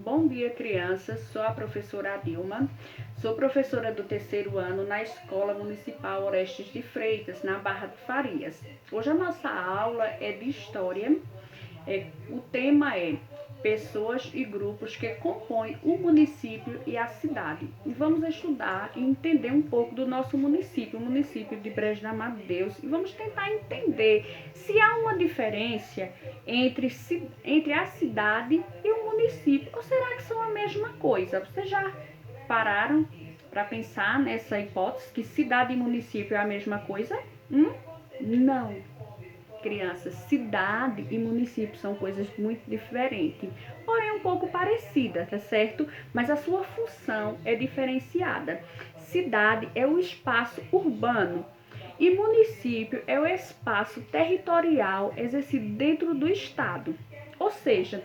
Bom dia, crianças. Sou a professora Dilma. Sou professora do terceiro ano na Escola Municipal Orestes de Freitas, na Barra de Farias. Hoje a nossa aula é de História. O tema é pessoas e grupos que compõem o município e a cidade. E vamos estudar e entender um pouco do nosso município, o município de Brejo da Mata de Deus. E vamos tentar entender se há uma diferença entre a cidade e o município. Ou será que são a mesma coisa? Vocês já pararam para pensar nessa hipótese que cidade e município é a mesma coisa? Não. Crianças, cidade e município são coisas muito diferentes, porém um pouco parecidas, tá certo? Mas a sua função é diferenciada. Cidade é o espaço urbano e município é o espaço territorial exercido dentro do estado. Ou seja,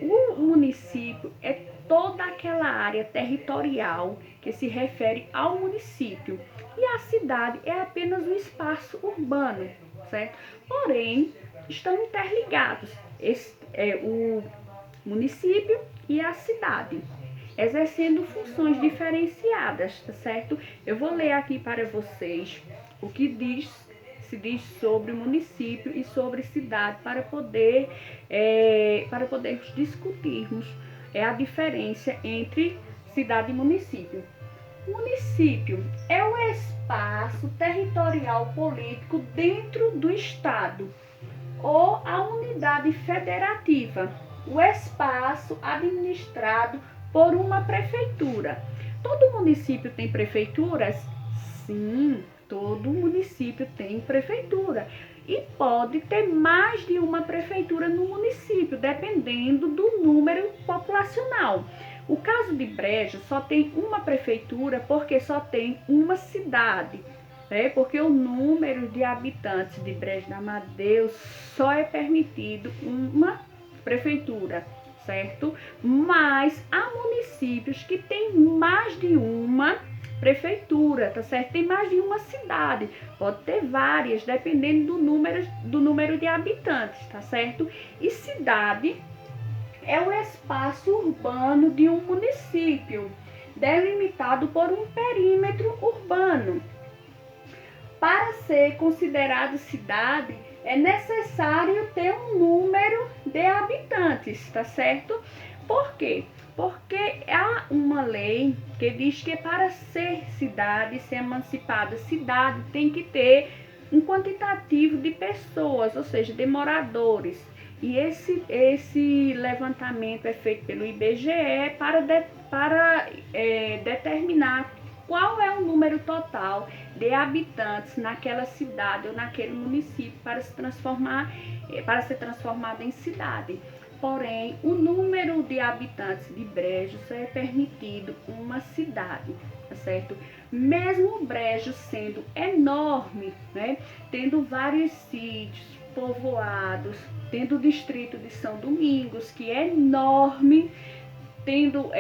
o município é toda aquela área territorial que se refere ao município e a cidade é apenas um espaço urbano, certo? Porém, estão interligados o município e a cidade, exercendo funções diferenciadas, tá certo? Eu vou ler aqui para vocês o que se diz sobre o município e sobre cidade para poder discutirmos a diferença entre cidade e município. Município é o espaço territorial político dentro do estado ou a unidade federativa, o espaço administrado por uma prefeitura. Todo município tem prefeituras? Sim, todo município tem prefeitura. E pode ter mais de uma prefeitura no município, dependendo do número populacional. O caso de Brejo só tem uma prefeitura porque só tem uma cidade, né? Porque o número de habitantes de Brejo da Mata de Deus só é permitido uma prefeitura, certo? Mas há municípios que têm mais de uma prefeitura, tá certo? Tem mais de uma cidade, pode ter várias, dependendo do número de habitantes, tá certo? E cidade é o espaço urbano de um município, delimitado por um perímetro urbano. Para ser considerado cidade, é necessário ter um número de habitantes, tá certo? Por quê? Porque há uma lei que diz que para ser cidade, ser emancipada, cidade tem que ter um quantitativo de pessoas, ou seja, de moradores. E esse levantamento é feito pelo IBGE para determinar qual é o número total de habitantes naquela cidade ou naquele município para ser transformado em cidade. Porém, o número de habitantes de Brejo só é permitido uma cidade, tá certo? Mesmo Brejo sendo enorme, né? Tendo vários sítios povoados, tendo o distrito de São Domingos, que é enorme, tendo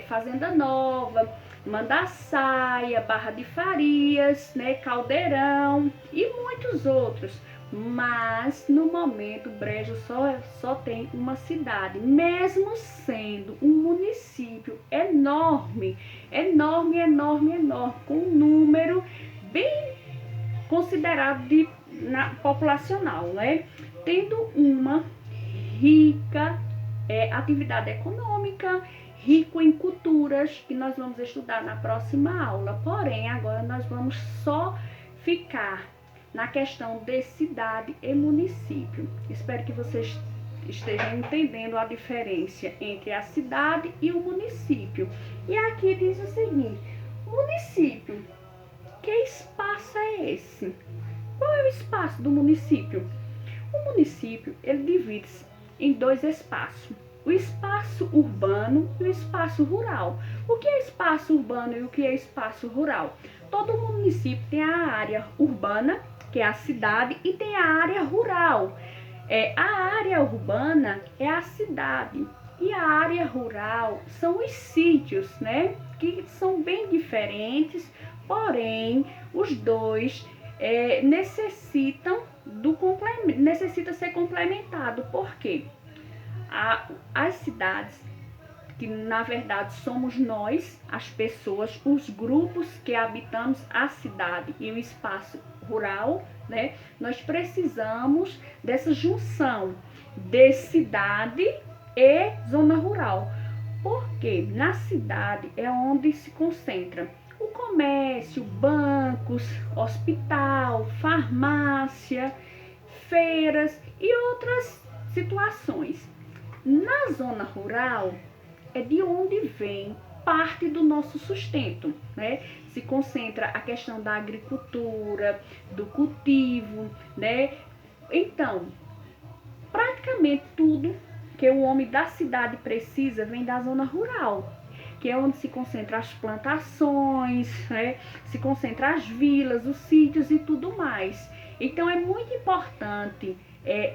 Fazenda Nova, Mandaçaia, Barra de Farias, né, Caldeirão e muitos outros. Mas no momento Brejo só tem uma cidade, mesmo sendo um município enorme, com um número bem considerado populacional, né? Tendo uma rica atividade econômica, rico em culturas, que nós vamos estudar na próxima aula. Porém, agora nós vamos só ficar na questão de cidade e município. Espero que vocês estejam entendendo a diferença entre a cidade e o município. E aqui diz o seguinte: município, que espaço é esse? Qual é o espaço do município? O município, ele divide-se em dois espaços: o espaço urbano e o espaço rural. O que é espaço urbano e o que é espaço rural? Todo município tem a área urbana, que é a cidade, e tem a área rural. A área urbana é a cidade e a área rural são os sítios, né? Que são bem diferentes, porém os dois necessita ser complementado. Por quê? As cidades que na verdade somos nós, as pessoas, os grupos que habitamos a cidade e o espaço rural, né? Nós precisamos dessa junção de cidade e zona rural, porque na cidade é onde se concentra o comércio, bancos, hospital, farmácia, feiras e outras situações. Na zona rural é de onde vem parte do nosso sustento, né? Se concentra a questão da agricultura, do cultivo, né? Então, praticamente tudo que o homem da cidade precisa vem da zona rural, que é onde se concentra as plantações, né? Se concentra as vilas, os sítios e tudo mais. Então é muito importante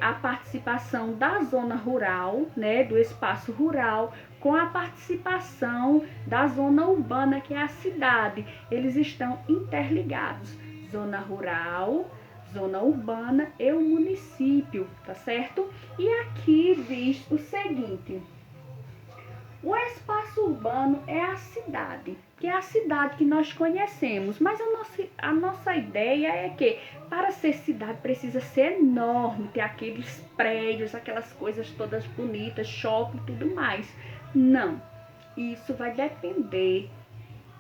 a participação da zona rural, né, do espaço rural, com a participação da zona urbana, que é a cidade. Eles estão interligados, zona rural, zona urbana e o município, tá certo? E aqui diz o seguinte: o espaço urbano é a cidade, que é a cidade que nós conhecemos, mas a nossa ideia é que para ser cidade precisa ser enorme, ter aqueles prédios, aquelas coisas todas bonitas, shopping e tudo mais. Não, isso vai depender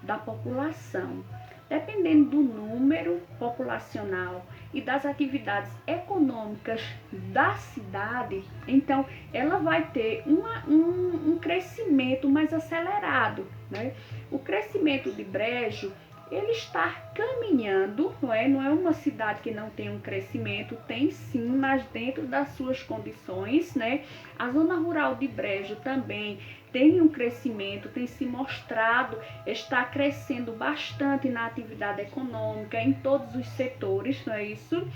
da população. Dependendo do número populacional e das atividades econômicas da cidade, então ela vai ter um crescimento mais acelerado, né? O crescimento de Brejo, ele está caminhando, não é uma cidade que não tem um crescimento, tem sim, mas dentro das suas condições, né? A zona rural de Brejo também tem um crescimento, tem se mostrado, está crescendo bastante na atividade econômica, em todos os setores, não é isso?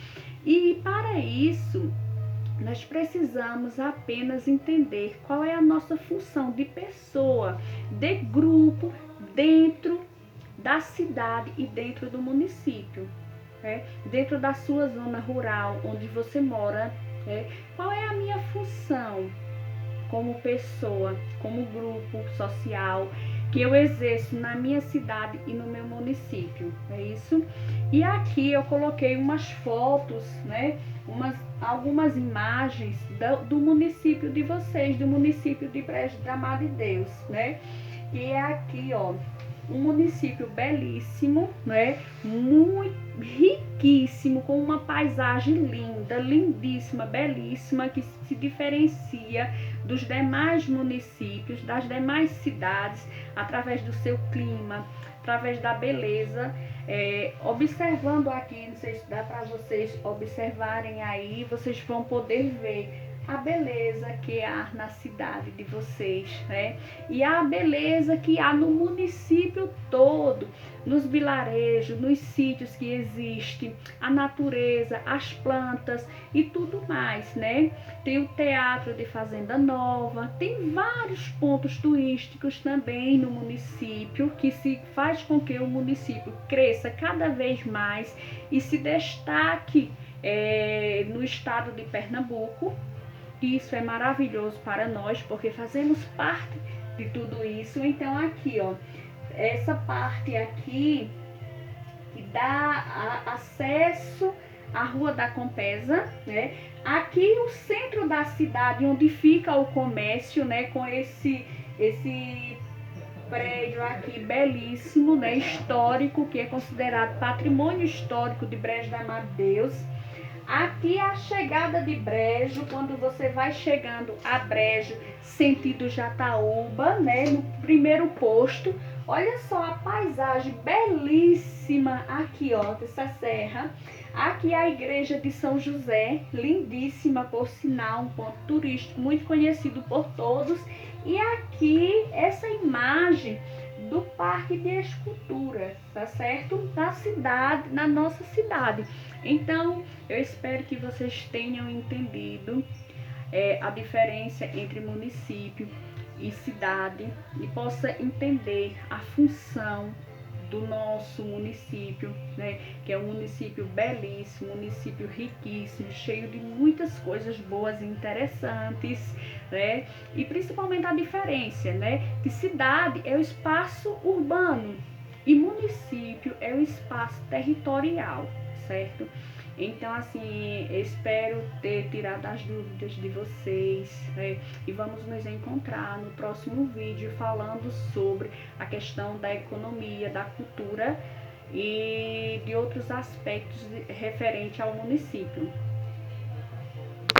E para isso, nós precisamos apenas entender qual é a nossa função de pessoa, de grupo, dentro da cidade e dentro do município, dentro da sua zona rural, onde você mora, qual é a minha função como pessoa, como grupo social, que eu exerço na minha cidade e no meu município, é isso? E aqui eu coloquei umas fotos, né? Algumas imagens do município de vocês, do município de Brejo da Madre Deus, né? E é aqui, ó, um município belíssimo, né? Muito riquíssimo, com uma paisagem linda, lindíssima, belíssima, que se diferencia dos demais municípios, das demais cidades, através do seu clima, através da beleza. Observando aqui, não sei se dá para vocês observarem aí, vocês vão poder ver a beleza que há na cidade de vocês, né? E a beleza que há no município todo, nos vilarejos, nos sítios que existem, a natureza, as plantas e tudo mais, né? Tem o Teatro de Fazenda Nova, tem vários pontos turísticos também no município, que se faz com que o município cresça cada vez mais e se destaque no estado de Pernambuco. Isso é maravilhoso para nós, porque fazemos parte de tudo isso. Então aqui, ó, essa parte aqui que dá acesso à Rua da Compesa, né? Aqui o centro da cidade, onde fica o comércio, né? Com esse prédio aqui belíssimo, né? Histórico, que é considerado patrimônio histórico de Brejo da Madre Deus. Aqui a chegada de Brejo, quando você vai chegando a Brejo, sentido Jataúba, né, no primeiro posto, olha só a paisagem belíssima aqui, ó, dessa serra. Aqui a igreja de São José, lindíssima, por sinal, um ponto turístico muito conhecido por todos. E aqui essa imagem do Parque de Escultura, tá certo? Da cidade, na nossa cidade. Então, eu espero que vocês tenham entendido a diferença entre município e cidade e possa entender a função do nosso município, né? Que é um município belíssimo, município riquíssimo, cheio de muitas coisas boas e interessantes, né? E principalmente a diferença, né? Que cidade é o espaço urbano e município é o espaço territorial, certo? Então, assim, espero ter tirado as dúvidas de vocês, né? E vamos nos encontrar no próximo vídeo falando sobre a questão da economia, da cultura e de outros aspectos referente ao município.